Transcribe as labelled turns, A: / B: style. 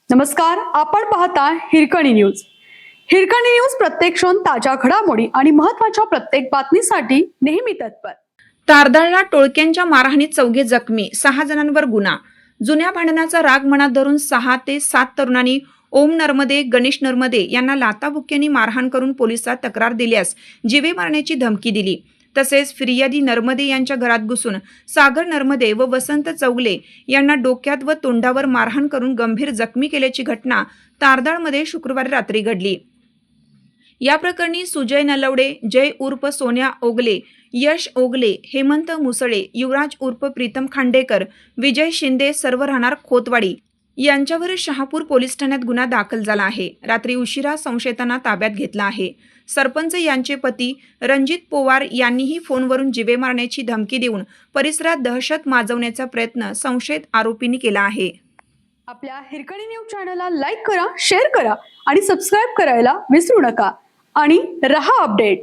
A: नमस्कार, आपण पाहता हिरकणी न्यूज. हिरकणी न्यूज प्रत्येक क्षण ताज्या घडामोडी आणि महत्त्वाच्या प्रत्येक बातमीसाठी नेहमी तत्पर.
B: तारदाळला टोळक्यांच्या मारहाणीत 4 जखमी, 6 जणांवर गुन्हा. जुन्या भांडणाचा राग मनात धरून 6 ते 7 तरुणांनी ओम नर्मदे, गणेश नर्मदे यांना लाथाबुक्क्यांनी मारहाण करून पोलिसात तक्रार दिल्यास जीवे मारण्याची धमकी दिली. तसेच फिर्यादी नर्मदे यांच्या घरात घुसून सागर नर्मदे व वसंत चौगले यांना डोक्यात व तोंडावर मारहाण करून गंभीर जखमी केल्याची घटना तारदाळमध्ये शुक्रवारी रात्री घडली. या प्रकरणी सुजय नलवडे, जय उर्फ सोन्या ओगले, यश ओगले, हेमंत मुसळे, युवराज उर्फ प्रीतम खांडेकर, विजय शिंदे सर्व राहणार खोतवाडी यांच्यावर शहापूर पोलीस ठाण्यात गुन्हा दाखल झाला आहे. रात्री उशिरा संशयितांना ताब्यात घेतला आहे. सरपंच यांचे पती रणजित पवार यांनीही फोनवरून जीवे मारण्याची धमकी देऊन परिसरात दहशत माजवण्याचा प्रयत्न संशयित आरोपींनी केला आहे.
A: आपल्या हिरकणी न्यूज चॅनलला लाईक करा, शेअर करा आणि सबस्क्राईब करायला विसरू नका आणि रहा अपडेट.